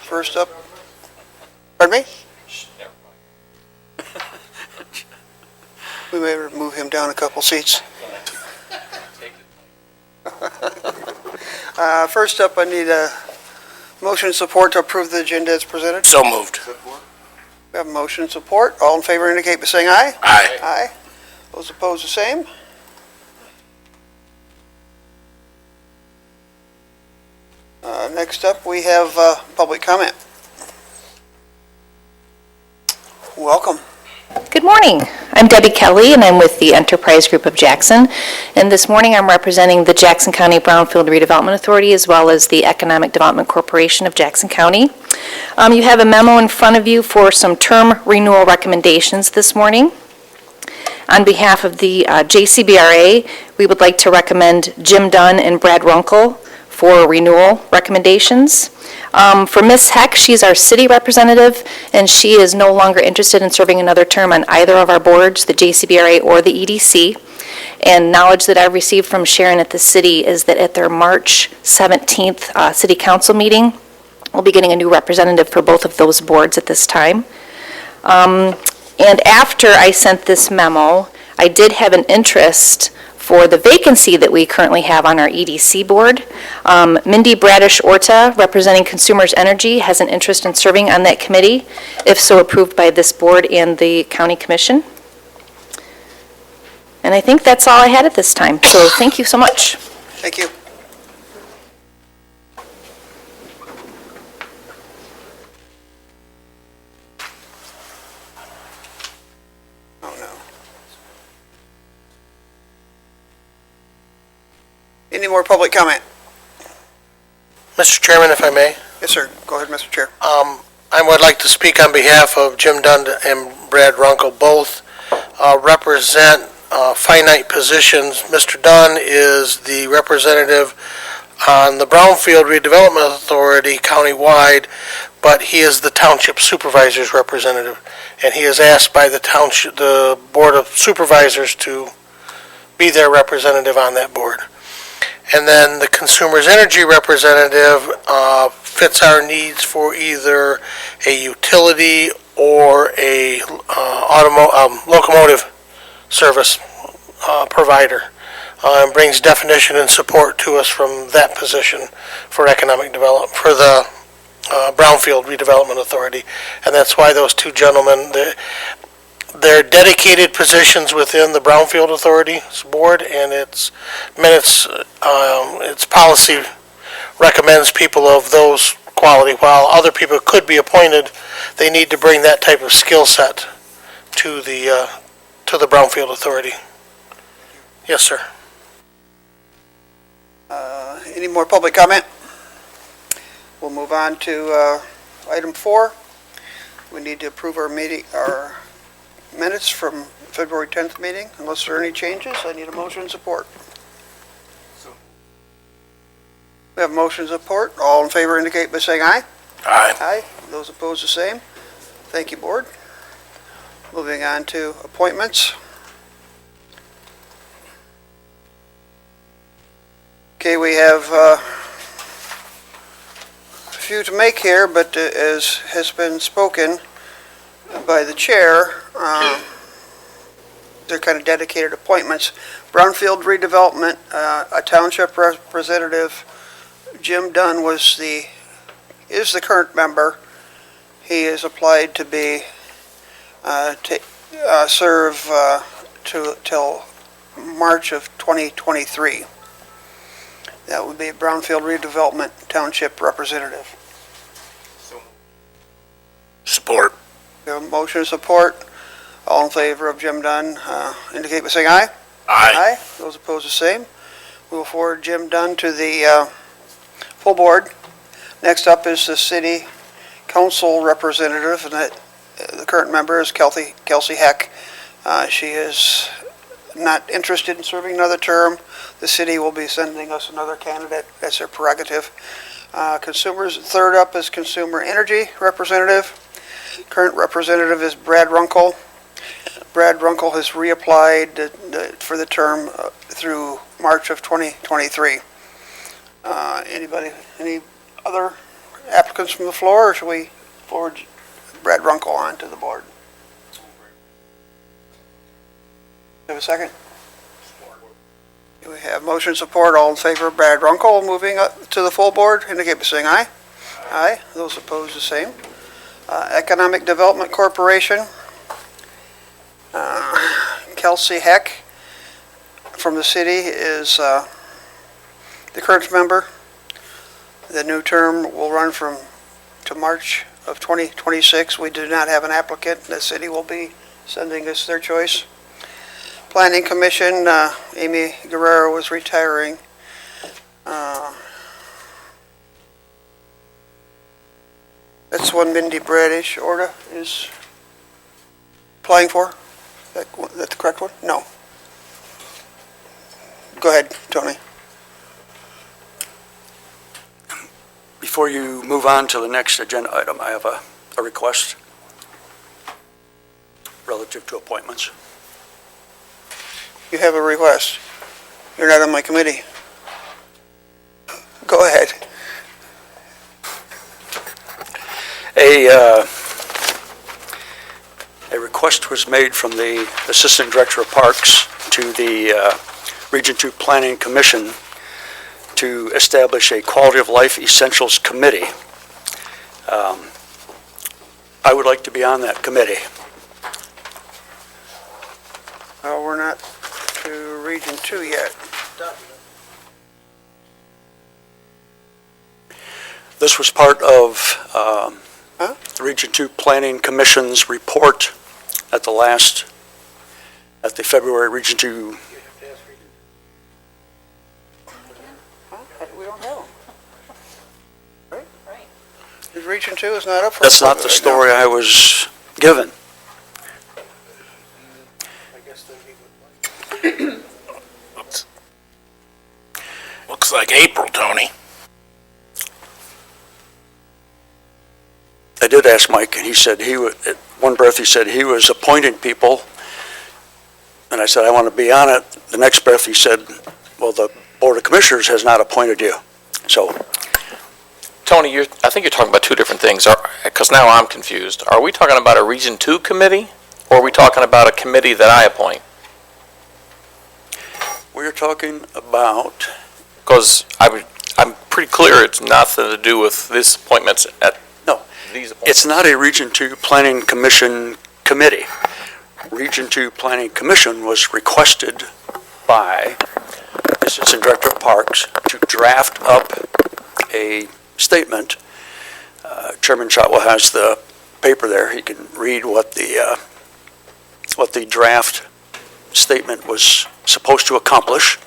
First up, pardon me? We may move him down a couple seats. First up, I need a motion and support to approve the agenda as presented. So moved. We have a motion and support. All in favor indicate by saying aye. Aye. Aye. Those opposed, the same. Next up, we have public comment. Welcome. Good morning. I'm Debbie Kelly, and I'm with the Enterprise Group of Jackson. And this morning, I'm representing the Jackson County Brownfield Redevelopment Authority, as well as the Economic Development Corporation of Jackson County. You have a memo in front of you for some term renewal recommendations this morning. On behalf of the JCBRA, we would like to recommend Jim Dunn and Brad Runkle for renewal recommendations. For Ms. Heck, she's our city representative, and she is no longer interested in serving another term on either of our boards, the JCBRA or the EDC. And knowledge that I've received from Sharon at the city is that at their March 17th city council meeting, we'll be getting a new representative for both of those boards at this time. And after I sent this memo, I did have an interest for the vacancy that we currently have on our EDC board. Mindy Bradish-Orta, representing Consumers Energy, has an interest in serving on that committee, if so approved by this board and the county commission. And I think that's all I had at this time, so thank you so much. Thank you. Oh, no. Any more public comment? Mr. Chairman, if I may, Yes, sir. Go ahead, Mr. Chair. I would like to speak on behalf of Jim Dunn and Brad Runkle. Both represent finite positions. Mr. Dunn is the representative on the Brownfield Redevelopment Authority countywide, but he is the township supervisor's representative, and he is asked by the Board of Supervisors to be their representative on that board. And then the Consumers Energy representative fits our needs for either a utility or a locomotive service provider, and brings definition and support to us from that position for economic development, for the Brownfield Redevelopment Authority. And that's why those two gentlemen, they're dedicated positions within the Brownfield Authority's board, and its minutes, its policy recommends people of those quality. While other people could be appointed, they need to bring that type of skill set to the Brownfield Authority. Yes, sir. Any more public comment? We'll move on to item 4. We need to approve our minutes from February 10th meeting. Unless there are any changes, I need a motion and support. We have motion and support. All in favor indicate by saying aye. Aye. Aye. Those opposed, the same. Thank you, board. Moving on to appointments. Okay, we have a few to make here, but as has been spoken by the chair, they're kind of dedicated appointments. Brownfield Redevelopment, a township representative, Jim Dunn is the current member. He has applied to be serve till March of 2023. That would be a Brownfield Redevelopment Township representative. Support. We have a motion of support. All in favor of Jim Dunn indicate by saying aye. Aye. Those opposed, the same. We will forward Jim Dunn to the full board. Next up is the city council representative, and the current member is Kelsey Heck. She is not interested in serving another term. The city will be sending us another candidate. That's their prerogative. Third up is Consumer Energy representative. Current representative is Brad Runkle. Brad Runkle has reapplied for the term through March of 2023. Any other applicants from the floor, or should we forward Brad Runkle on to the board? Have a second? We have motion support. All in favor of Brad Runkle moving up to the full board, indicate by saying aye. Aye. Those opposed, the same. Economic Development Corporation, Kelsey Heck from the city is the current member. The new term will run to March of 2026. We do not have an applicant. The city will be sending us their choice. Planning Commission, Amy Guerrero is retiring. That's one Mindy Bradish Orta is applying for. That the correct one? No. Go ahead, Tony. Before you move on to the next agenda item, I have a request relative to appointments. You have a request. You're not on my committee. Go ahead. A request was made from the Assistant Director of Parks to the Region 2 Planning Commission to establish a Quality of Life Essentials Committee. I would like to be on that committee. We're not to Region 2 yet. This was part of the Region 2 Planning Commission's report at the February Region 2. We don't have them. Right? Region 2 is not up for... That's not the story I was given. Looks like April, Tony. I did ask Mike, and he said he would, at one breath he said he was appointing people, and I said I want to be on it. The next breath he said, well, the Board of Commissioners has not appointed you. So, Tony, I think you're talking about two different things, because now I'm confused. Are we talking about a Region 2 committee, or are we talking about a committee that I appoint? we're talking about, Because I'm pretty clear it's nothing to do with this appointments at No, these appointments. it's not a Region 2 Planning Commission committee. Region 2 Planning Commission was requested by the Assistant Director of Parks to draft up a statement. Chairman Shotwell has the paper there. He can read what the draft statement was supposed to accomplish.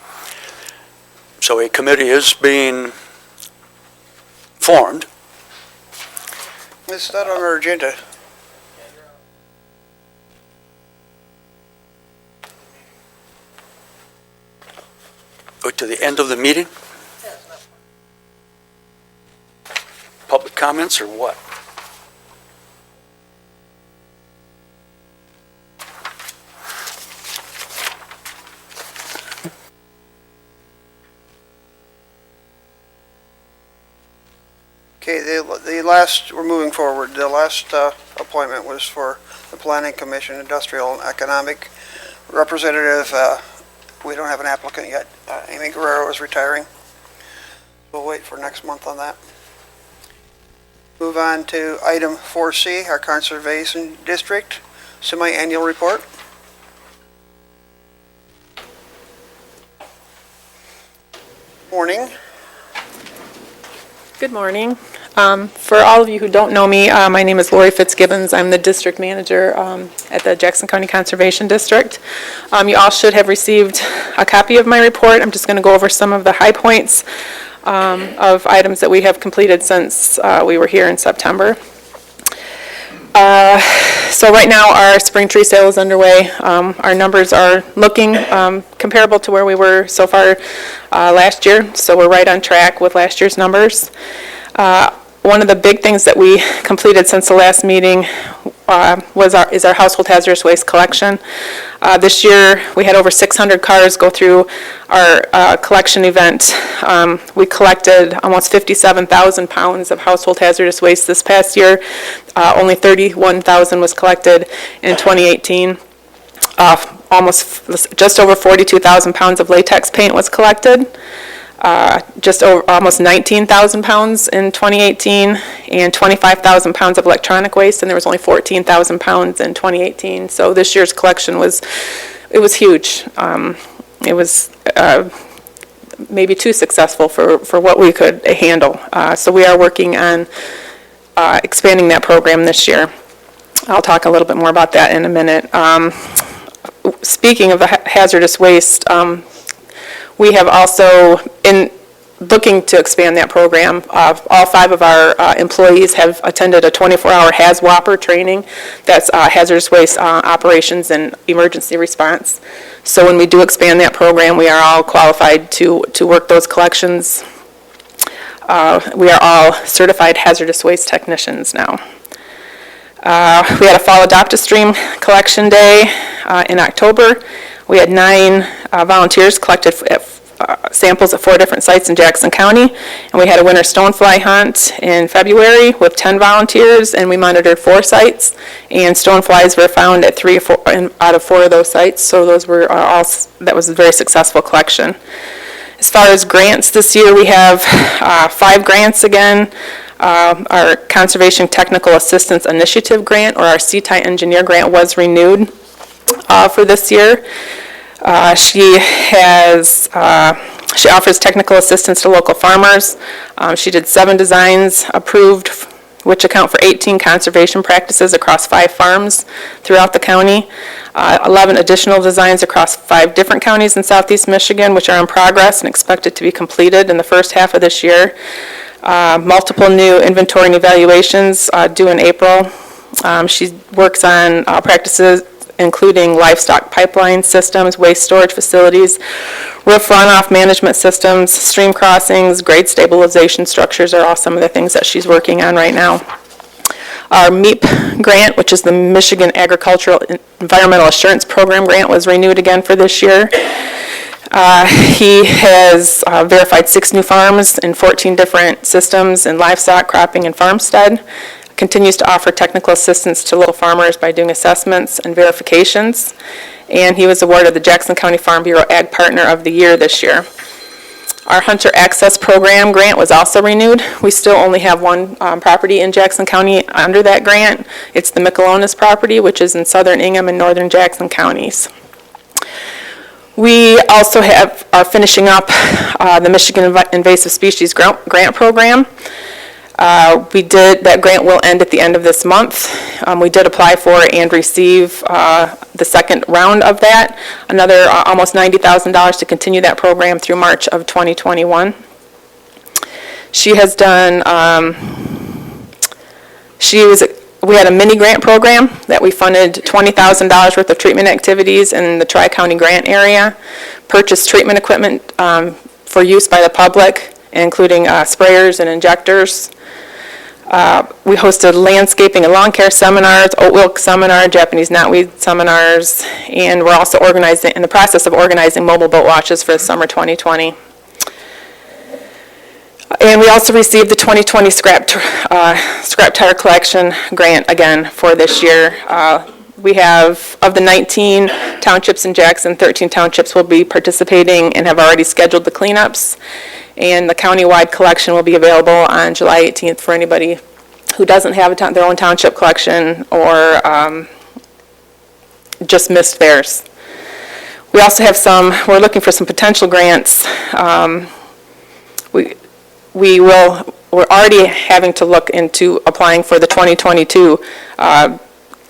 So a committee is being formed. It's not on our agenda. Go to the end of the meeting? Public comments or what? Okay, the last, we're moving forward. The last appointment was for the Planning Commission, Industrial and Economic Representative. We don't have an applicant yet. Amy Guerrero is retiring. We'll wait for next month on that. Move on to item 4C, our Conservation District Semi-Annual Report. Morning. Good morning. For all of you who don't know me, my name is Lori Fitzgibbons. I'm the district manager at the Jackson County Conservation District. You all should have received a copy of my report. I'm just going to go over some of the high points of items that we have completed since we were here in September. So right now, our spring tree sale is underway. Our numbers are looking comparable to where we were so far last year, so we're right on track with last year's numbers. One of the big things that we completed since the last meeting is our household hazardous waste collection. This year, we had over 600 cars go through our collection event. We collected almost 57,000 pounds of household hazardous waste this past year. Only 31,000 was collected in 2018. Just over 42,000 pounds of latex paint was collected. Just over almost 19,000 pounds in 2018, and 25,000 pounds of electronic waste, and there was only 14,000 pounds in 2018. So this year's collection was huge. It was maybe too successful for what we could handle. So we are working on expanding that program this year. I'll talk a little bit more about that in a minute. Speaking of the hazardous waste, we have also, in looking to expand that program, all 5 of our employees have attended a 24-hour HAZWOPER training. That's hazardous waste operations and emergency response. So when we do expand that program, we are all qualified to work those collections. We are all certified hazardous waste technicians now. We had a fall adopt-a-stream collection day in October. We had 9 volunteers collected samples at 4 different sites in Jackson County, and we had a winter stonefly hunt in February with 10 volunteers, and we monitored 4 sites, and stoneflies were found at 3 or 4 out of 4 of those sites. So those were that was a very successful collection. As far as grants this year, we have 5 grants again. Our Conservation Technical Assistance Initiative grant, or our CTI Engineer grant, was renewed for this year. She offers technical assistance to local farmers. She did 7 designs approved, which account for 18 conservation practices across 5 farms throughout the county. 11 additional designs across 5 different counties in southeast Michigan, which are in progress and expected to be completed in the first half of this year. Multiple new inventory and evaluations due in April. She works on practices including livestock pipeline systems, waste storage facilities, roof runoff management systems, stream crossings, grade stabilization structures are all some of the things that she's working on right now. Our MEEP grant, which is the Michigan Agricultural Environmental Assurance Program grant, was renewed again for this year. He has verified 6 new farms in 14 different systems in livestock, cropping, and farmstead. Continues to offer technical assistance to local farmers by doing assessments and verifications. And he was awarded the Jackson County Farm Bureau Ag Partner of the Year this year. Our Hunter Access Program grant was also renewed. We still only have 1 property in Jackson County under that grant. It's the Michelonis property, which is in southern Ingham and northern Jackson counties. We also are finishing up the Michigan Invasive Species Grant Program. That grant will end at the end of this month. We did apply for and receive the second round of that, another almost $90,000 to continue that program through March of 2021. She has done, we had a mini grant program that we funded $20,000 worth of treatment activities in the Tri-County grant area, purchased treatment equipment for use by the public, including sprayers and injectors. We hosted landscaping and lawn care seminars, oat wilt seminar, Japanese knotweed seminars, and we're also in the process of organizing mobile boat watches for the summer 2020. And we also received the 2020 scrap tire collection grant again for this year. We have, of the 19 townships in Jackson, 13 townships will be participating and have already scheduled the cleanups. And the county-wide collection will be available on July 18th for anybody who doesn't have their own township collection or just missed theirs. We also have we're looking for some potential grants. We're already having to look into applying for the 2022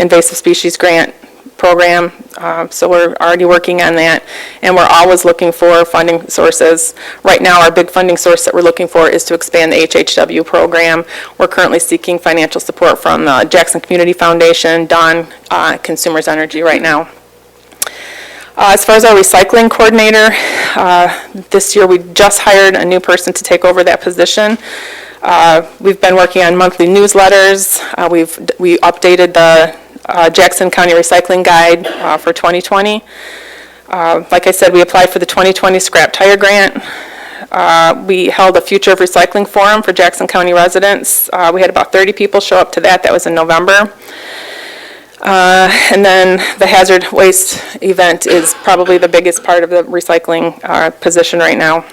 invasive species grant program, so we're already working on that, and we're always looking for funding sources. Right now, our big funding source that we're looking for is to expand the HHW program. We're currently seeking financial support from the Jackson Community Foundation, Dawn Consumers Energy right now. As far as our recycling coordinator, this year we just hired a new person to take over that position. We've been working on monthly newsletters. We updated the Jackson County Recycling Guide for 2020. Like I said, we applied for the 2020 Scrap Tire Grant. We held a Future of Recycling Forum for Jackson County residents. We had about 30 people show up to that. That was in November. And then the hazard waste event is probably the biggest part of the recycling position right now.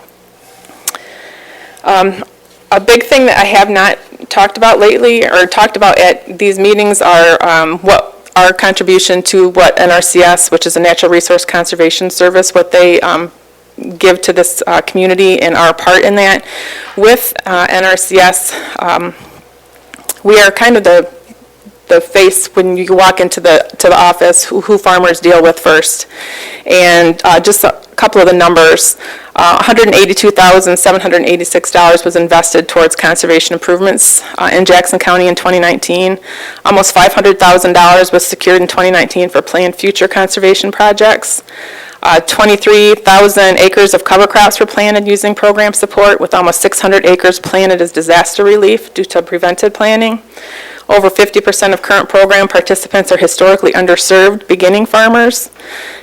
A big thing that I have not talked about lately, or talked about at these meetings, are what our contribution to what NRCS, which is a Natural Resource Conservation Service, what they give to this community and our part in that. With NRCS, we are kind of the face when you walk into the office, who farmers deal with first. And just a couple of the numbers, $182,786 was invested towards conservation improvements in Jackson County in 2019. Almost $500,000 was secured in 2019 for planned future conservation projects. 23,000 acres of cover crops were planted using program support, with almost 600 acres planted as disaster relief due to preventive planning. Over 50% of current program participants are historically underserved beginning farmers.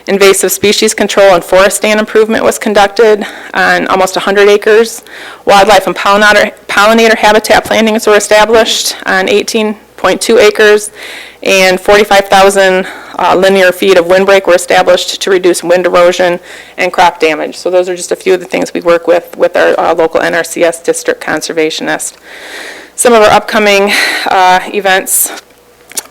Invasive species control and forest stand improvement was conducted on almost 100 acres. Wildlife and pollinator habitat plantings were established on 18.2 acres, and 45,000 linear feet of windbreak were established to reduce wind erosion and crop damage. So those are just a few of the things we work with our local NRCS district conservationist. Some of our upcoming events,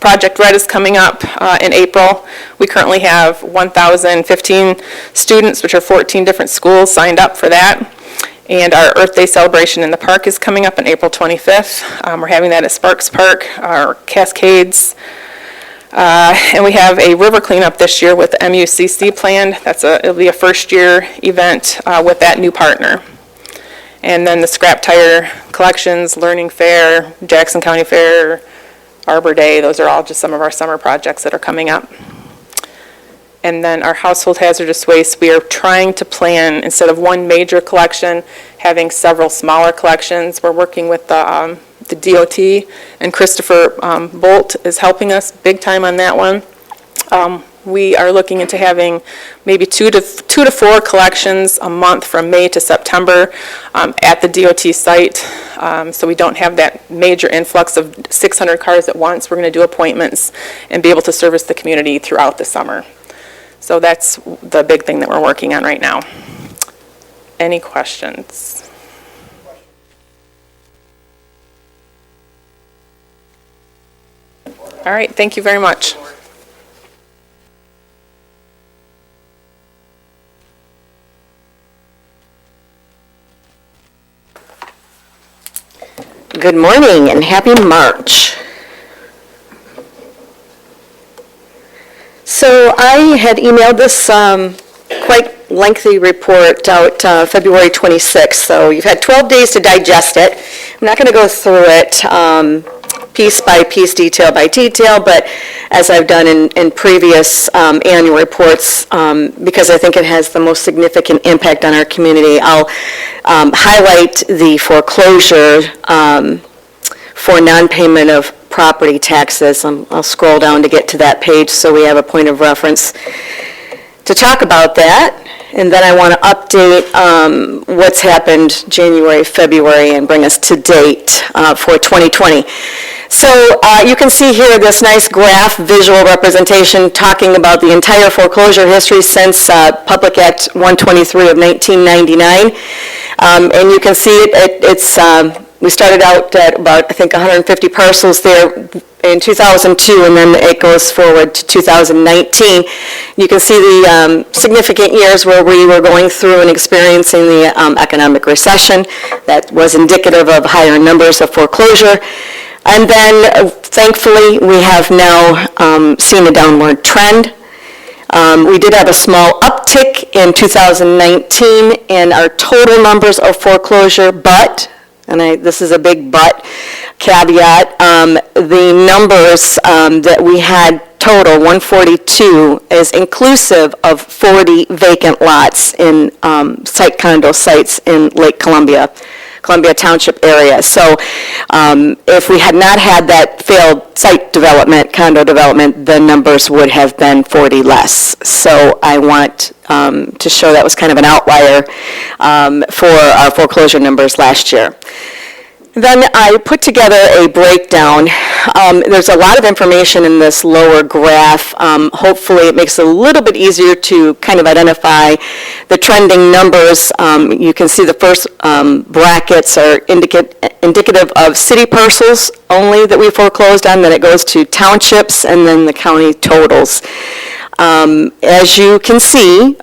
Project Red is coming up in April. We currently have 1,015 students, which are 14 different schools, signed up for that. And our Earth Day celebration in the park is coming up on April 25th. We're having that at Sparks Park, our Cascades. And we have a river cleanup this year with MUCC planned. It'll be a first-year event with that new partner. And then the scrap tire collections, learning fair, Jackson County Fair, Arbor Day, those are all just some of our summer projects that are coming up. And then our household hazardous waste, we are trying to plan, instead of one major collection, having several smaller collections. We're working with the DOT, and Christopher Bolt is helping us big time on that one. We are looking into having maybe two to four collections a month from May to September at the DOT site. So we don't have that major influx of 600 cars at once. We're going to do appointments and be able to service the community throughout the summer. So that's the big thing that we're working on right now. Any questions? All right, thank you very much. Good morning and happy March. So I had emailed this quite lengthy report out February 26th, so you've had 12 days to digest it. I'm not going to go through it piece by piece, detail by detail, but as I've done in previous annual reports, because I think it has the most significant impact on our community, I'll highlight the foreclosure for non-payment of property taxes. I'll scroll down to get to that page so we have a point of reference to talk about that. And then I want to update what's happened January, February, and bring us to date for 2020. So you can see here this nice graph, visual representation, talking about the entire foreclosure history since Public Act 123 of 1999. And you can see we started out at about, I think, 150 parcels there in 2002, and then it goes forward to 2019. You can see the significant years where we were going through and experiencing the economic recession that was indicative of higher numbers of foreclosure. And then, thankfully, we have now seen a downward trend. We did have a small uptick in 2019 in our total numbers of foreclosure, but, and this is a big but caveat, the numbers that we had total, 142, is inclusive of 40 vacant lots in site condo sites in Lake Columbia. Columbia Township area. So if we had not had that failed site development, condo development, the numbers would have been 40 less. So I want to show that was kind of an outlier for our foreclosure numbers last year. Then I put together a breakdown. There's a lot of information in this lower graph. Hopefully it makes it a little bit easier to kind of identify the trending numbers. You can see the first brackets are indicative of city parcels only that we foreclosed on, then it goes to townships, and then the county totals. As you can see,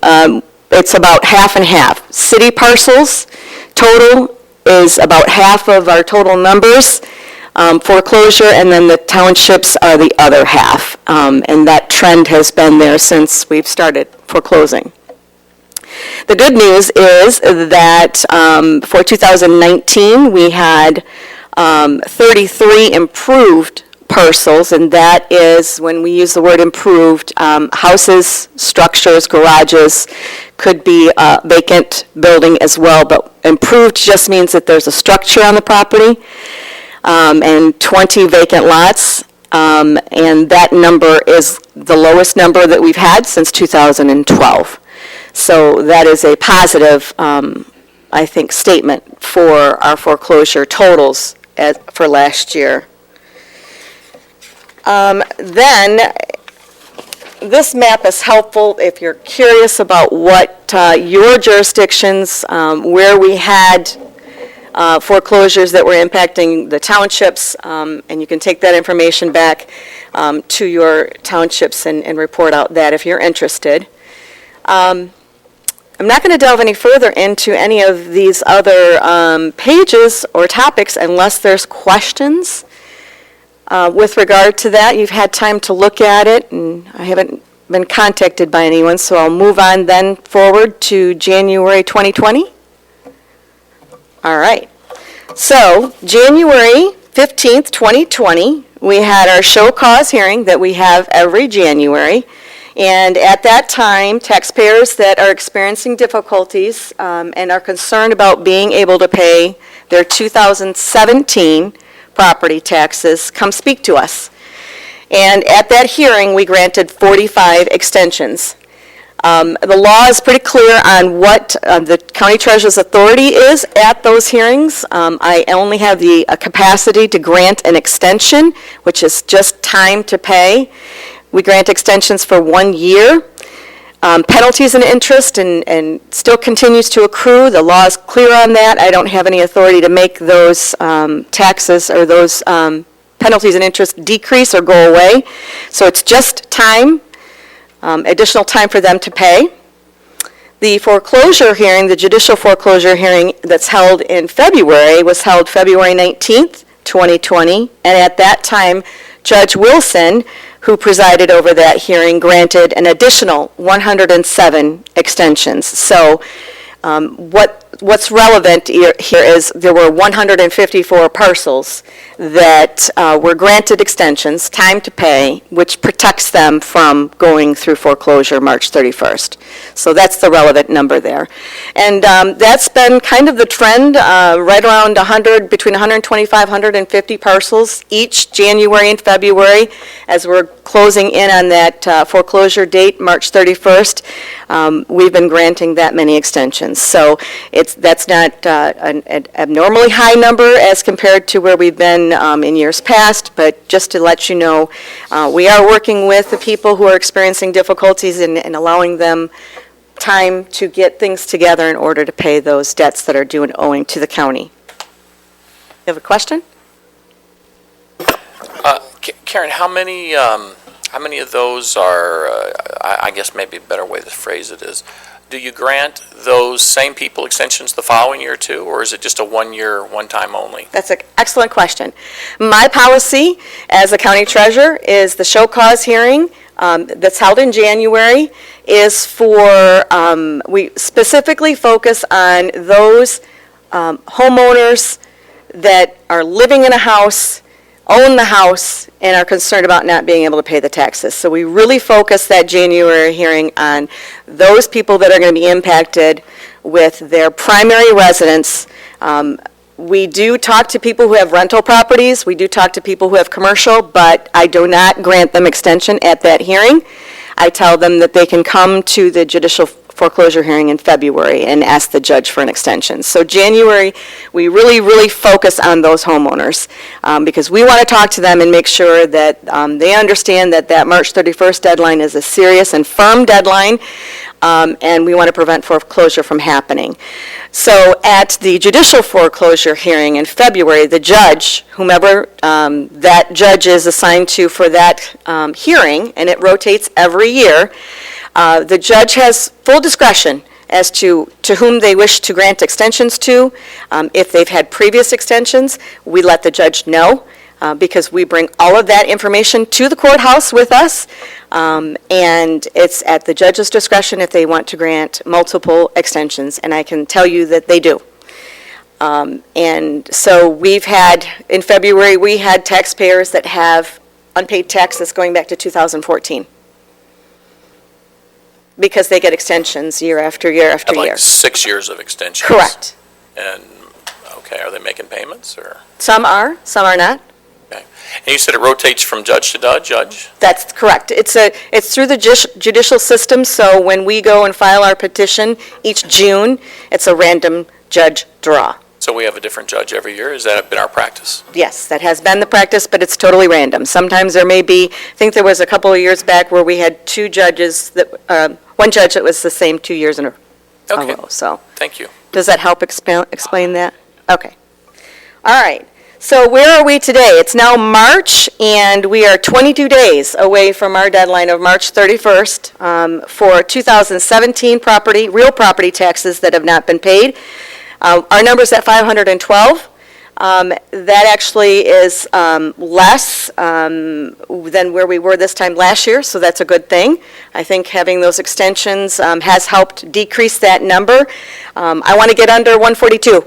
it's about half and half. City parcels total is about half of our total numbers, foreclosure, and then the townships are the other half. And that trend has been there since we've started foreclosing. The good news is that for 2019, we had 33 improved parcels, and that is, when we use the word improved, houses, structures, garages, could be a vacant building as well, but improved just means that there's a structure on the property, and 20 vacant lots, and that number is the lowest number that we've had since 2012. So that is a positive, I think, statement for our foreclosure totals for last year. Then, this map is helpful if you're curious about what your jurisdictions, where we had foreclosures that were impacting the townships, and you can take that information back to your townships and report out that if you're interested. I'm not going to delve any further into any of these other pages or topics unless there's questions. With regard to that, you've had time to look at it, and I haven't been contacted by anyone, so I'll move on then forward to January 2020. All right. So, January 15th, 2020, we had our show cause hearing that we have every January. And at that time, taxpayers that are experiencing difficulties and are concerned about being able to pay their 2017 property taxes come speak to us. And at that hearing, we granted 45 extensions. The law is pretty clear on what the county treasurer's authority is at those hearings. I only have the capacity to grant an extension, which is just time to pay. We grant extensions for 1 year. Penalties and interest and still continues to accrue. The law is clear on that. I don't have any authority to make those taxes or those penalties and interest decrease or go away. So it's just time, additional time for them to pay. The foreclosure hearing, the judicial foreclosure hearing that's held in February was held February 19th, 2020, and at that time, Judge Wilson, who presided over that hearing, granted an additional 107 extensions. So what's relevant here is there were 154 parcels that were granted extensions, time to pay, which protects them from going through foreclosure March 31st. So that's the relevant number there. And that's been kind of the trend, right around 100, between 125, 150 parcels each January and February, as we're closing in on that foreclosure date, March 31st. We've been granting that many extensions. So that's not an abnormally high number as compared to where we've been in years past, but just to let you know, we are working with the people who are experiencing difficulties and allowing them time to get things together in order to pay those debts that are due and owing to the county. You have a question? Karen, how many of those are, I guess maybe a better way to phrase it is, do you grant those same people extensions the following year too, or is it just a 1 year, one time only? That's an excellent question. My policy as a county treasurer is the show cause hearing that's held in January is for, we specifically focus on those homeowners that are living in a house, own the house, and are concerned about not being able to pay the taxes. So we really focus that January hearing on those people that are going to be impacted with their primary residence We do talk to people who have rental properties, we do talk to people who have commercial, but I do not grant them extension at that hearing. I tell them that they can come to the judicial foreclosure hearing in February and ask the judge for an extension. So January, we really focus on those homeowners, because we want to talk to them and make sure that they understand that that March 31st deadline is a serious and firm deadline, and we want to prevent foreclosure from happening. So at the judicial foreclosure hearing in February, the judge, whomever that judge is assigned to for that hearing, and it rotates every year, the judge has full discretion as to whom they wish to grant extensions to. If they've had previous extensions, we let the judge know, because we bring all of that information to the courthouse with us, and it's at the judge's discretion if they want to grant multiple extensions, and I can tell you that they do. And so we've had, in February, we had taxpayers that have unpaid taxes going back to 2014, because they get extensions year after year after Have year. like 6 years of extensions? Correct. And, okay, are they making payments, or? Some are not. Okay. And you said it rotates from judge to judge? That's correct. It's through the judicial system, so when we go and file our petition each June, it's a random judge draw. So we have a different judge every year? Has that been our practice? Yes, that has been the practice, but it's totally random. Sometimes there may be, I think there was a couple of years back where we had two judges that, one judge that was the same 2 years in a Okay, row, so. thank you. Does that help explain that? Okay. All right. So where are we today? It's now March, and we are 22 days away from our deadline of March 31st for 2017 real property taxes that have not been paid. Our number's at 512. That actually is less than where we were this time last year, so that's a good thing. I think having those extensions has helped decrease that number. I want to get under 142.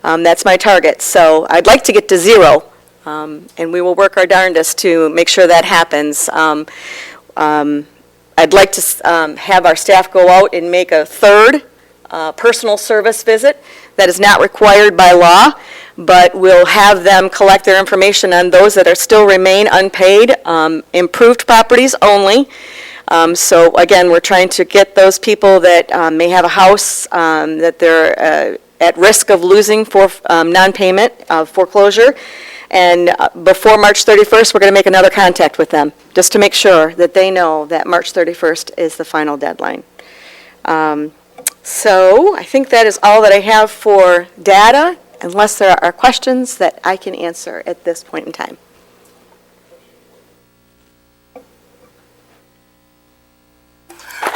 That's my target, so I'd like to get to 0, and we will work our darndest to make sure that happens. I'd like to have our staff go out and make a third personal service visit. That is not required by law, but we'll have them collect their information on those that are still remain unpaid, improved properties only. So again, we're trying to get those people that may have a house that they're at risk of losing for non-payment of foreclosure. And before March 31st, we're going to make another contact with them, just to make sure that they know that March 31st is the final deadline. So I think that is all that I have for data, unless there are questions that I can answer at this point in time.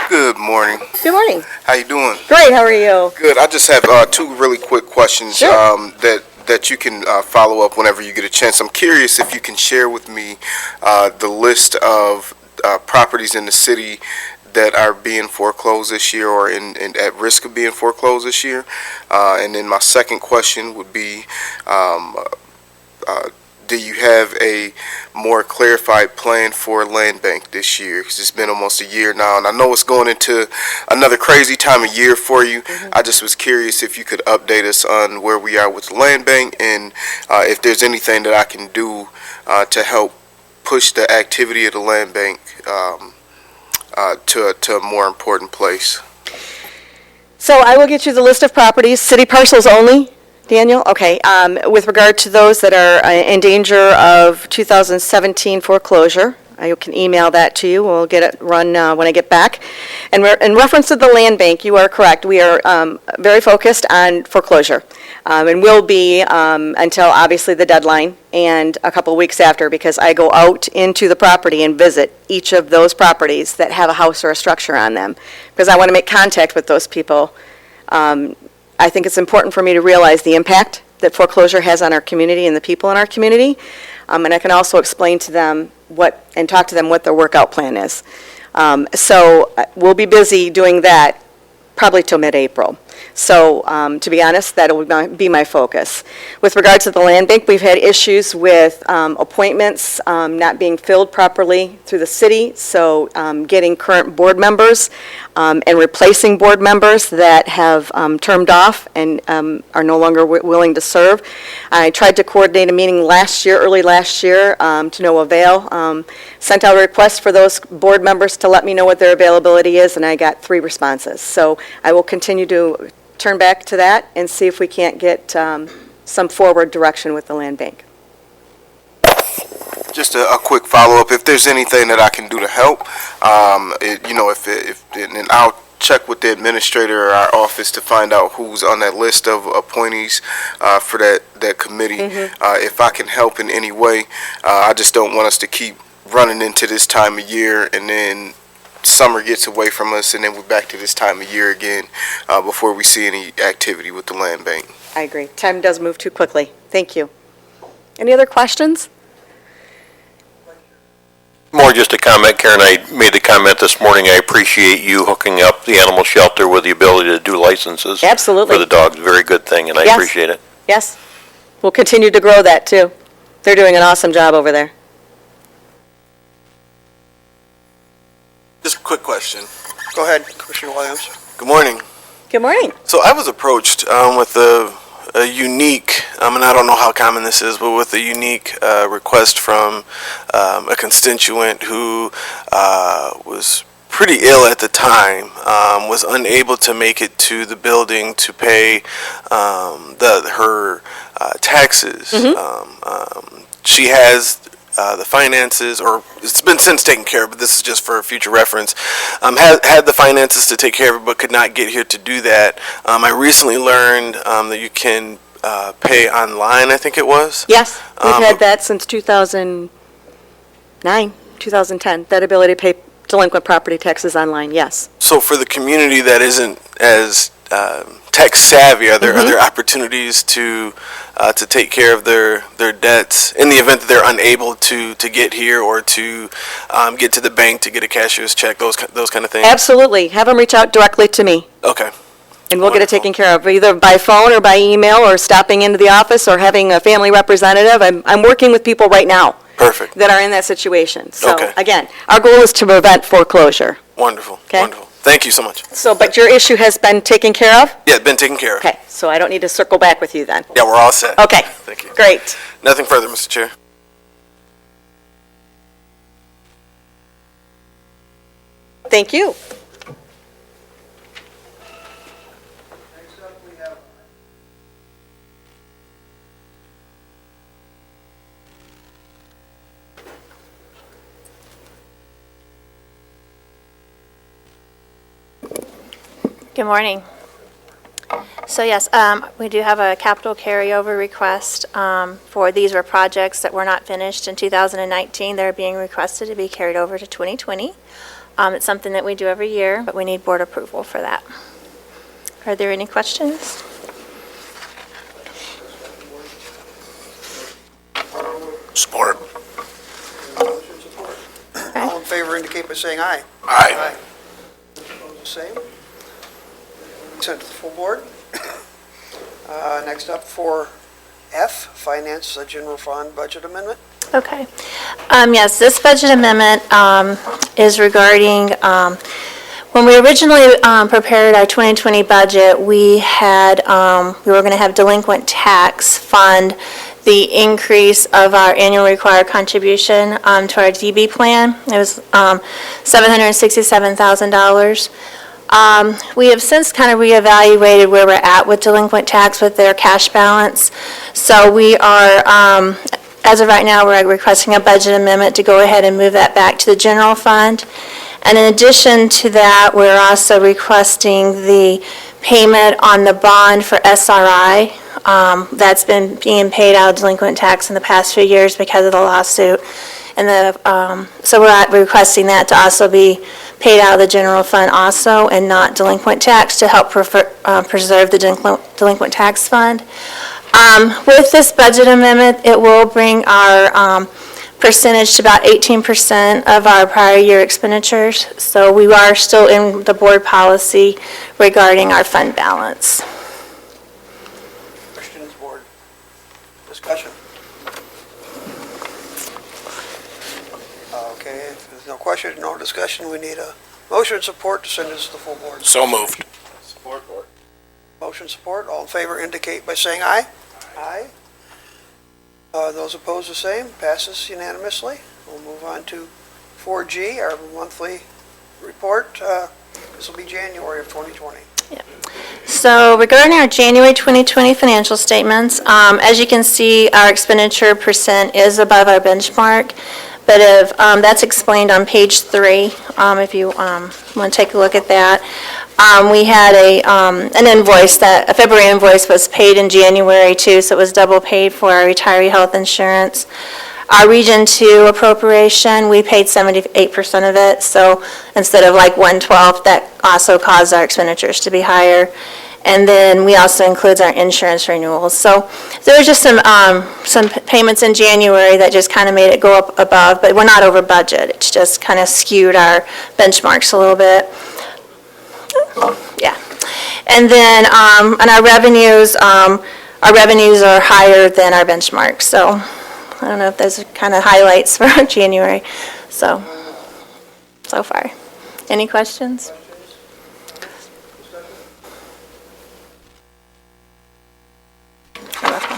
Good morning. Good morning. How you doing? Great, how are you? Good. I just have two really quick questions Sure. that you can follow up whenever you get a chance. I'm curious if you can share with me the list of properties in the city that are being foreclosed this year or at risk of being foreclosed this year. And then my second question would be, do you have a more clarified plan for land bank this year? Because it's been almost a year now, and I know it's going into another crazy time of year for you. I just was curious if you could update us on where we are with the land bank, and if there's anything that I can do to help push the activity of the land bank to a more important place. So I will get you the list of properties, city parcels only, Daniel? Okay. With regard to those that are in danger of 2017 foreclosure, I can email that to you. We'll get it run when I get back. And in reference to the land bank, you are correct. We are very focused on foreclosure. And will be until obviously the deadline and a couple weeks after, because I go out into the property and visit each of those properties that have a house or a structure on them, because I want to make contact with those people. I think it's important for me to realize the impact that foreclosure has on our community and the people in our community. And I can also explain to them and talk to them what their workout plan is. So we'll be busy doing that probably till mid-April. So to be honest, that will be my focus. With regard to the land bank, we've had issues with appointments not being filled properly through the city, so getting current board members and replacing board members that have termed off and are no longer willing to serve. I tried to coordinate a meeting early last year, to no avail. Sent out a request for those board members to let me know what their availability is, and I got 3 responses. So I will continue to turn back to that and see if we can't get some forward direction with the land bank. Just a quick follow-up, if there's anything that I can do to help, and I'll check with the administrator or our office to find out who's on that list of appointees for that committee. If I can help in any way, I just don't want us to keep running into this time of year and then summer gets away from us and then we're back to this time of year again before we see any activity with the land bank. I agree. Time does move too quickly. Thank you. Any other questions? More just a comment, Karen. I made the comment this morning, I appreciate you hooking up the animal shelter with the ability to do licenses. Absolutely. For the dogs. Very good thing, and I Yes. appreciate it. Yes. We'll continue to grow that, too. They're doing an awesome job over there. Just a quick question. Go ahead, Commissioner Williams. Good morning. Good morning. So I was approached with a unique, and I don't know how common this is, but with a unique request from a constituent who was pretty ill at the time, was unable to make it to the building to pay her taxes. She has the finances, or it's been since taken care of, but this is just for future reference, had the finances to take care of it, but could not get here to do that. I recently learned that you can pay online, I think it was. Yes, we've had that since 2009, 2010, that ability to pay delinquent property taxes online, yes. So for the community that isn't as tech savvy, are there opportunities to take care of their debts in the event that they're unable to get here or to get to the bank to get a cashier's check, those kind of things? Absolutely. Have them reach out directly to me, Okay. and we'll get it Wonderful. taken care of, either by phone or by email, or stopping into the office, or having a family representative. I'm working with people right now Perfect. that are in that situation. So, Okay. again, our goal is to prevent foreclosure. Wonderful. Okay. Wonderful. Thank you so much. So, but your issue has been taken care of? Yeah, it's been taken care of. Okay, so I don't need to circle back with you then. Yeah, we're all set. Okay, Thank you. great. Nothing further, Mr. Chair. Thank you. Good morning. So yes, we do have a capital carryover request for these were projects that were not finished in 2019. They're being requested to be carried over to 2020. It's something that we do every year, but we need board approval for that. Are there any questions? Support. All in favor indicate by saying aye. Aye. Opposed, the same. Sent to the full board. Next up for F, Finance General Fund Budget Amendment. Okay. Yes, this budget amendment is regarding, when we originally prepared our 2020 budget, we were going to have delinquent tax fund the increase of our annual required contribution to our DB plan. It was $767,000. We have since kind of reevaluated where we're at with delinquent tax with their cash balance. So we are, as of right now, we're requesting a budget amendment to go ahead and move that back to the general fund. And in addition to that, we're also requesting the payment on the bond for SRI. That's been being paid out of delinquent tax in the past few years because of the lawsuit. And so we're requesting that to also be paid out of the general fund also, and not delinquent tax, to help preserve the delinquent tax fund. With this budget amendment, it will bring our percentage to about 18% of our prior year expenditures. So we are still in the board policy regarding our fund balance. Questions, board? Discussion? Okay, if there's no question, no discussion, we need a motion and support to send this to the full board. So moved. Motion support, all in favor indicate by saying aye. Aye. Those opposed the same, passes unanimously. We'll move on to 4G, our monthly report. This will be January of 2020. So regarding our January 2020 financial statements, as you can see, our expenditure percent is above our benchmark, but if, that's explained on page 3, if you want to take a look at that. We had an invoice, a February invoice was paid in January too, so it was double paid for our retiree health insurance. Our Region 2 appropriation, we paid 78% of it, so instead of like 1/12, that also caused our expenditures to be higher. And then we also includes our insurance renewals. So there were just some payments in January that just kind of made it go up above, but we're not over budget. It's just kind of skewed our benchmarks a little bit. Yeah. And then on our revenues are higher than our benchmark. So I don't know if those are kind of highlights for January. So far. Any questions? You're welcome.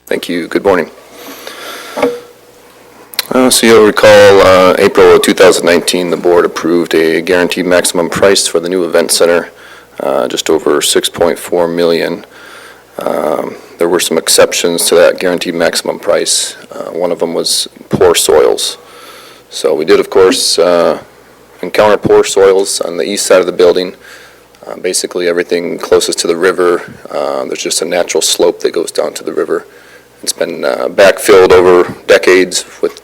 Thank you. Good morning. So you'll recall April of 2019, the board approved a guaranteed maximum price for the new event center, just over $6.4 million. There were some exceptions to that guaranteed maximum price. One of them was poor soils. So we did, of course, encounter poor soils on the east side of the building. Basically everything closest to the river, there's just a natural slope that goes down to the river. It's been backfilled over decades with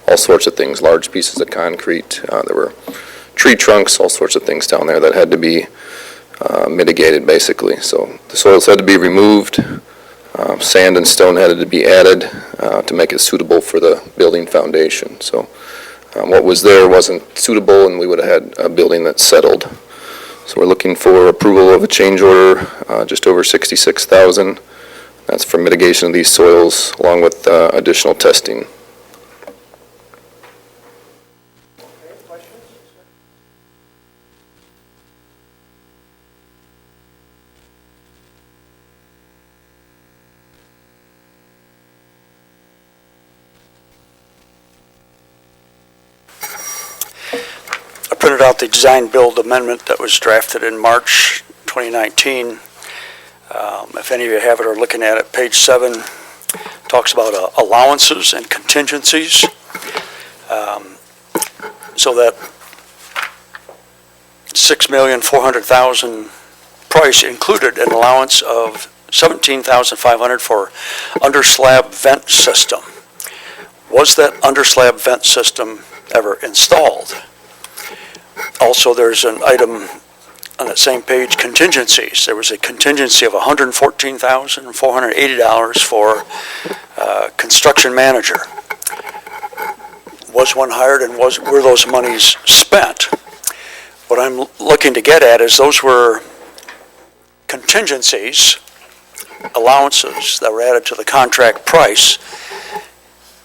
all sorts of things, large pieces of concrete. There were tree trunks, all sorts of things down there that had to be mitigated, basically. So the soils had to be removed. Sand and stone had to be added to make it suitable for the building foundation. So what was there wasn't suitable, and we would have had a building that settled. So we're looking for approval of a change order, just over $66,000. That's for mitigation of these soils, along with additional testing. I printed out the design build amendment that was drafted in March 2019. If any of you have it or looking at it, page 7 talks about allowances and contingencies. So that $6,400,000 price included an allowance of $17,500 for under-slab vent system. Was that under-slab vent system ever installed? Also, there's an item on that same page, contingencies. There was a contingency of $114,480 for construction manager. Was one hired, and were those monies spent? What I'm looking to get at is those were contingencies, allowances that were added to the contract price.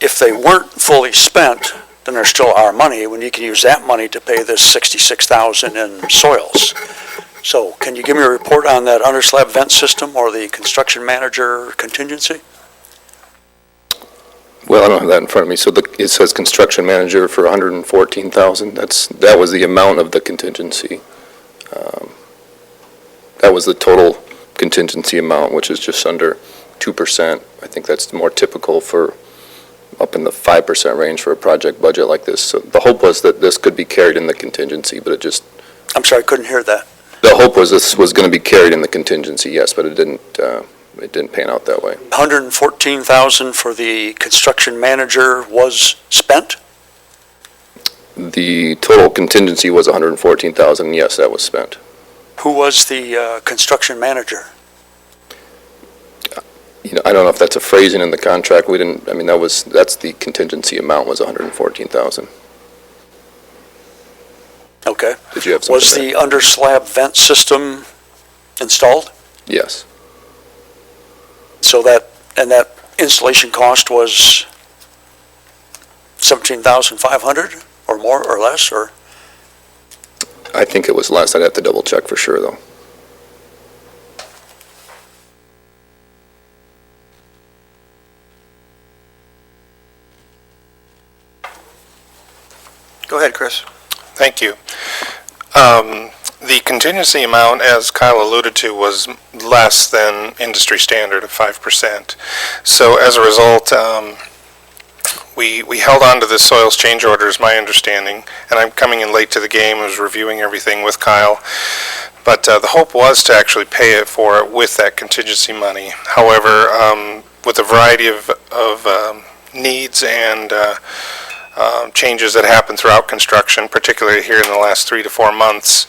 If they weren't fully spent, then there's still our money, when you can use that money to pay this $66,000 in soils. So can you give me a report on that under-slab vent system or the construction manager contingency? Well, I don't have that in front of me. So it says construction manager for $114,000. That was the amount of the contingency. That was the total contingency amount, which is just under 2%. I think that's more typical for up in the 5% range for a project budget like this. So the hope was that this could be carried in the contingency, but it just... I'm sorry, I couldn't hear that. The hope was this was going to be carried in the contingency, yes, but it didn't pan out that way. $114,000 for the construction manager was spent? The total contingency was 114,000, yes, that was spent. Who was the construction manager? I don't know if that's a phrasing in the contract, we didn't, that's the contingency amount was 114,000. Okay. Did you have something? Was the under slab vent system installed? Yes. So that installation cost was 17,500 or more or less, or? I think it was less, I'd have to double check for sure, though. Go ahead, Chris. Thank you. The contingency amount, as Kyle alluded to, was less than industry standard of 5%. So as a result, we held on to this soils change order, is my understanding, and I'm coming in late to the game, I was reviewing everything with Kyle. But the hope was to actually pay it for it with that contingency money. However, with a variety of needs and changes that happen throughout construction, particularly here in the last 3 to 4 months,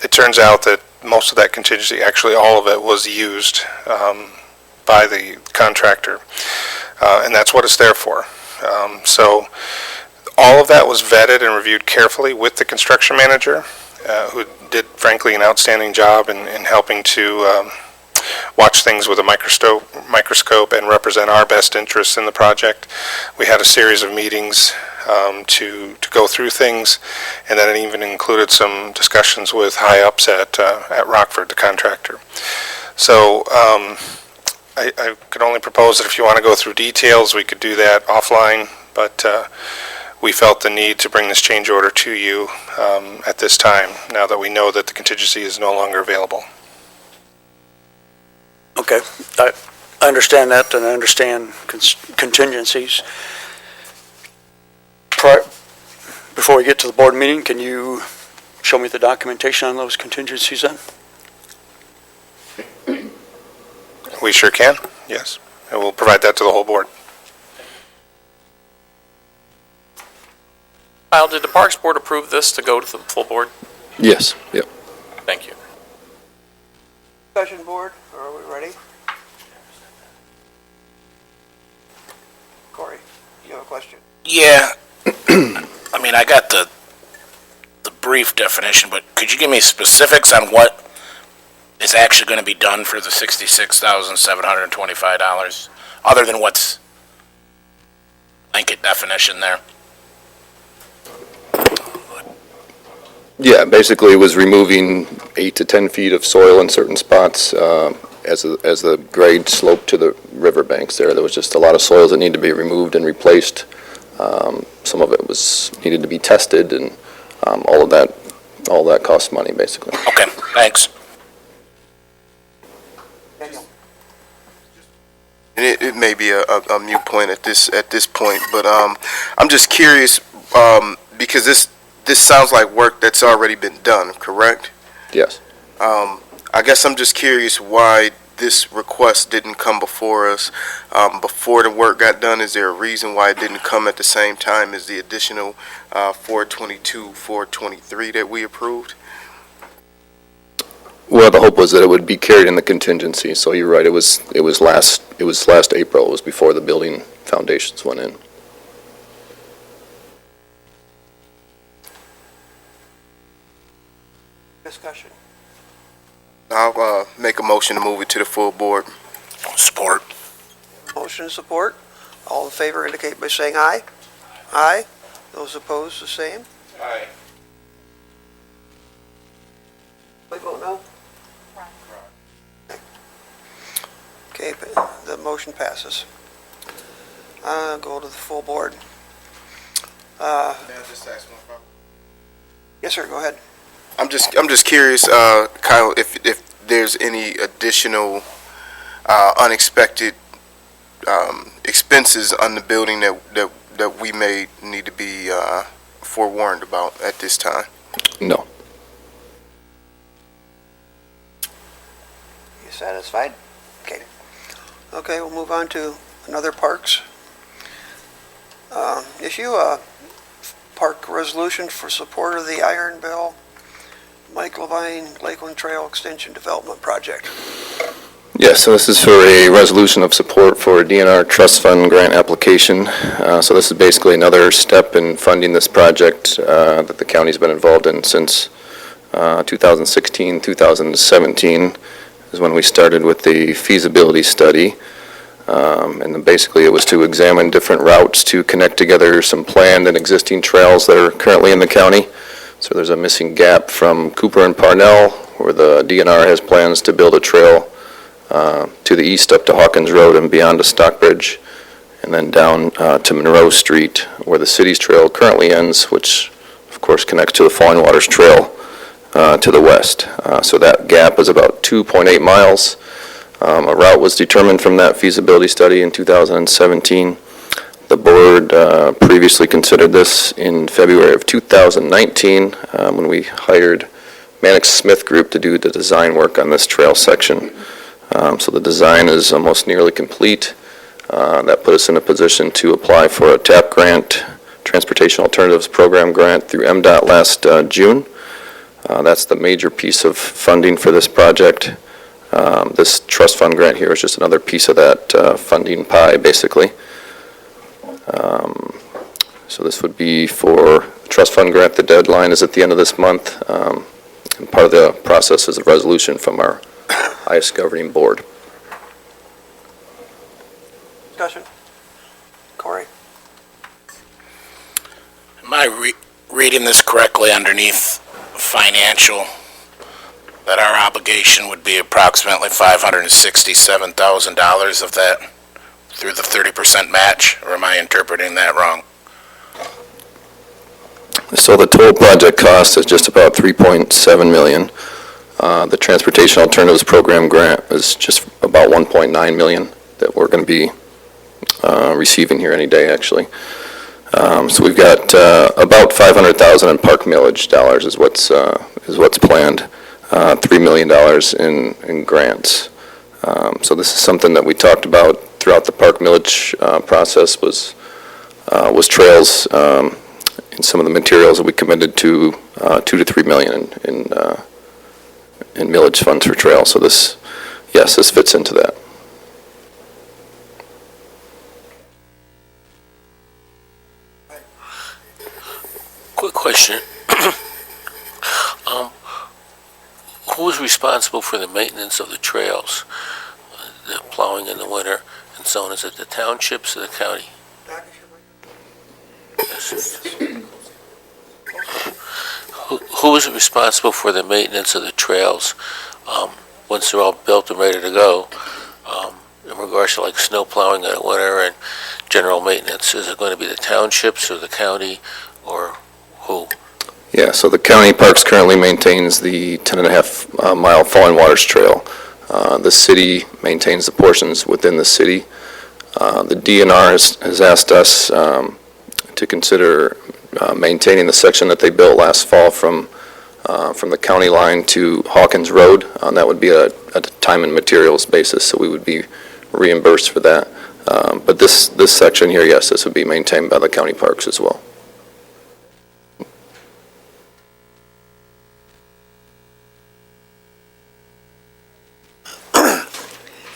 it turns out that most of that contingency, actually all of it, was used by the contractor, and that's what it's there for. So all of that was vetted and reviewed carefully with the construction manager, who did, frankly, an outstanding job in helping to watch things with a microscope and represent our best interests in the project. We had a series of meetings to go through things, and then it even included some discussions with high-ups at Rockford, the contractor. So I could only propose that if you want to go through details, we could do that offline, but we felt the need to bring this change order to you at this time, now that we know that the contingency is no longer available. Okay, I understand that, and I understand contingencies. Before we get to the board meeting, can you show me the documentation on those contingencies then? We sure can, yes. And we'll provide that to the whole board. Kyle, did the Parks Board approve this to go to the full board? Yes, yep. Thank you. Discussion board, are we ready? Corey, you have a question? Yeah, I mean, I got the brief definition, but could you give me specifics on what is actually going to be done for the $66,725, other than what's blanket definition there? Yeah, basically it was removing 8 to 10 feet of soil in certain spots as the grade sloped to the riverbanks there. There was just a lot of soils that needed to be removed and replaced. Some of it needed to be tested, and all of that costs money, basically. Okay, thanks. And it may be a mute point at this point, but I'm just curious because this sounds like work that's already been done, correct? Yes. I guess I'm just curious why this request didn't come before us before the work got done. Is there a reason why it didn't come at the same time as the additional 422, 423 that we approved? Well, the hope was that it would be carried in the contingency, so you're right, it was last April, it was before the building foundations went in. Discussion. I'll make a motion to move it to the full board. Support. Motion and support. All in favor indicate by saying aye. Aye. Those opposed, the same. Aye. We vote no? Okay, the motion passes. Go to the full board. Yes, sir, go ahead. I'm just curious, Kyle, if there's any additional unexpected expenses on the building that we may need to be forewarned about at this time. No. You satisfied? Okay. Okay, we'll move on to another parks issue. Park resolution for support of the Iron Bell Mike Levine Lakeland Trail Extension Development Project. Yes, so this is for a resolution of support for a DNR trust fund grant application. So this is basically another step in funding this project that the county's been involved in since 2016, 2017 is when we started with the feasibility study. And then basically it was to examine different routes to connect together some planned and existing trails that are currently in the county. So there's a missing gap from Cooper and Parnell, where the DNR has plans to build a trail to the east up to Hawkins Road and beyond to Stockbridge, and then down to Monroe Street, where the city's trail currently ends, which of course connects to the Falling Waters Trail to the west. So that gap is about 2.8 miles. A route was determined from that feasibility study in 2017. The board previously considered this in February of 2019 when we hired Mannix Smith Group to do the design work on this trail section. So the design is almost nearly complete. That put us in a position to apply for a TAP grant, Transportation Alternatives Program grant through MDOT last June. That's the major piece of funding for this project. This trust fund grant here is just another piece of that funding pie, basically. So this would be for trust fund grant. The deadline is at the end of this month. And part of the process is a resolution from our highest governing board. Discussion? Corey? Am I reading this correctly underneath financial, that our obligation would be approximately $567,000 of that through the 30% match, or am I interpreting that wrong? So the total project cost is just about $3.7 million. The Transportation Alternatives Program grant is just about $1.9 million that we're going to be receiving here any day, actually. So we've got about $500,000 in park millage dollars is what's planned. $3 million in grants. So this is something that we talked about throughout the park millage process was trails in some of the materials that we committed to $2 to $3 million in millage funds for trails. So this fits into that. Quick question. Who is responsible for the maintenance of the trails, the plowing in the winter and so on? Is it the townships or the county? Yes. Who is responsible for the maintenance of the trails once they're all built and ready to go? In regards to like snow plowing in the winter and general maintenance, is it going to be the townships or the county or who? Yeah, so the county parks currently maintains the 10.5 mile Falling Waters Trail. The city maintains the portions within the city. The DNR has asked us to consider maintaining the section that they built last fall from the county line to Hawkins Road. That would be a time and materials basis, so we would be reimbursed for that. But this section here, yes, this would be maintained by the county parks as well.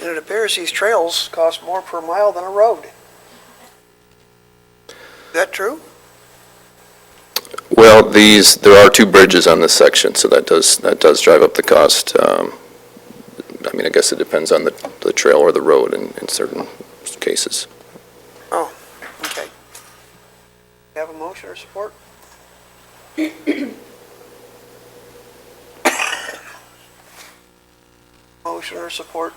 And it appears these trails cost more per mile than a road. Is that true? Well, there are two bridges on this section, so that does drive up the cost. I mean, I guess it depends on the trail or the road in certain cases. Oh, okay. Have a motion or support? Motion or support?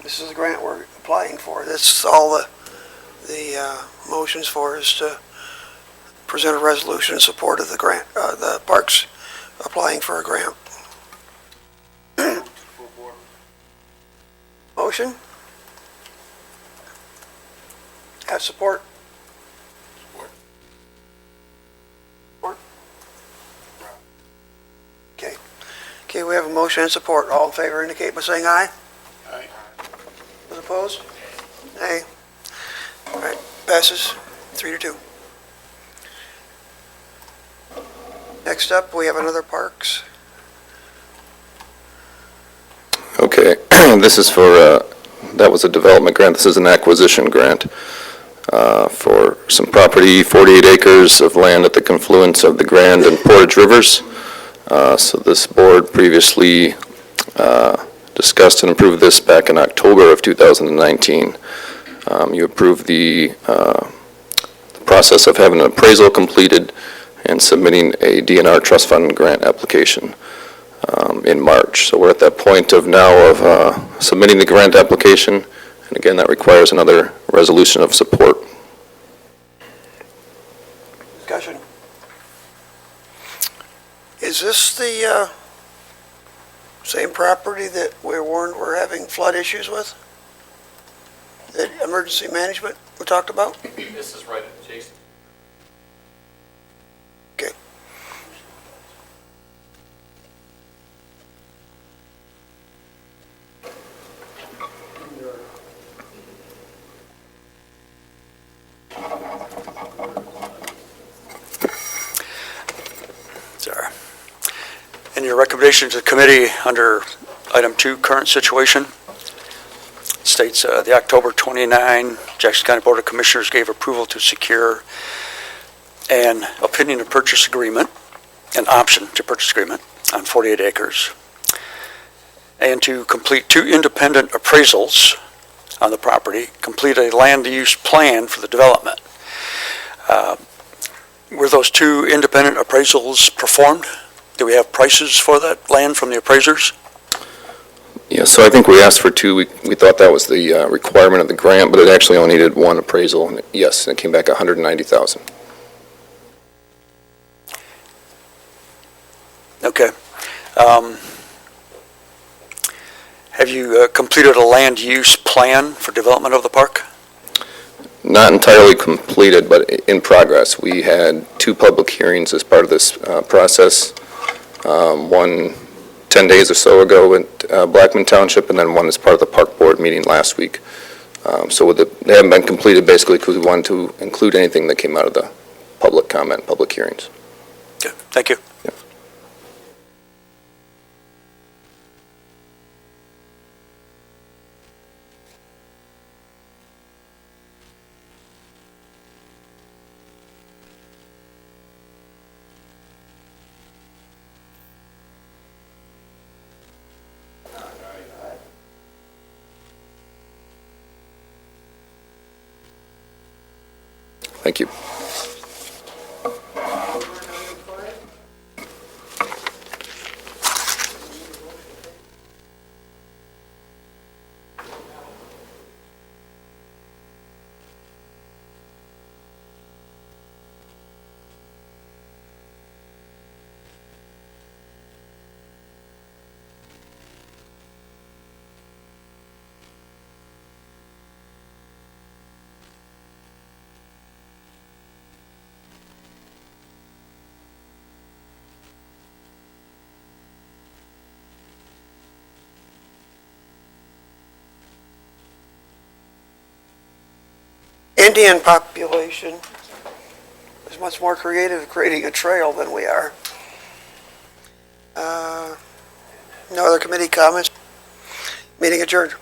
This is the grant we're applying for. That's all the motions for is to present a resolution in support of the grant, the parks applying for a grant. Motion? Have support? Support? Okay. Okay, we have a motion and support. All in favor indicate by saying aye. Aye. Those opposed? Nay. All right, passes 3-2. Next up, we have another Parks. Okay, this is for, that was a development grant, this is an acquisition grant for some property, 48 acres of land at the confluence of the Grand and Portage Rivers. So this board previously discussed and approved this back in October of 2019. You approved the process of having an appraisal completed and submitting a DNR trust fund grant application in March. So we're at that point of now of submitting the grant application, and again, that requires another resolution of support. Discussion. Is this the same property that we warned we're having flood issues with? The emergency management we talked about? This is right adjacent. Okay. Sarah. And your recommendation to the committee under item 2, current situation, states the October 29, Jackson County Board of Commissioners gave approval to secure an opinion of purchase agreement, an option to purchase agreement on 48 acres, and to complete 2 independent appraisals on the property, complete a land use plan for the development. Were those 2 independent appraisals performed? Do we have prices for that land from the appraisers? Yeah, so I think we asked for 2. We thought that was the requirement of the grant, but it actually only needed 1 appraisal. And yes, it came back $190,000. Okay. Have you completed a land use plan for development of the park? Not entirely completed, but in progress. We had 2 public hearings as part of this process. One 10 days or so ago at Blackman Township, and then one as part of the park board meeting last week. So they haven't been completed basically because we wanted to include anything that came out of the public comment, public hearings. Okay, thank you. Yeah. Thank you. Indian population is much more creative at creating a trail than we are. No other committee comments? Meeting adjourned.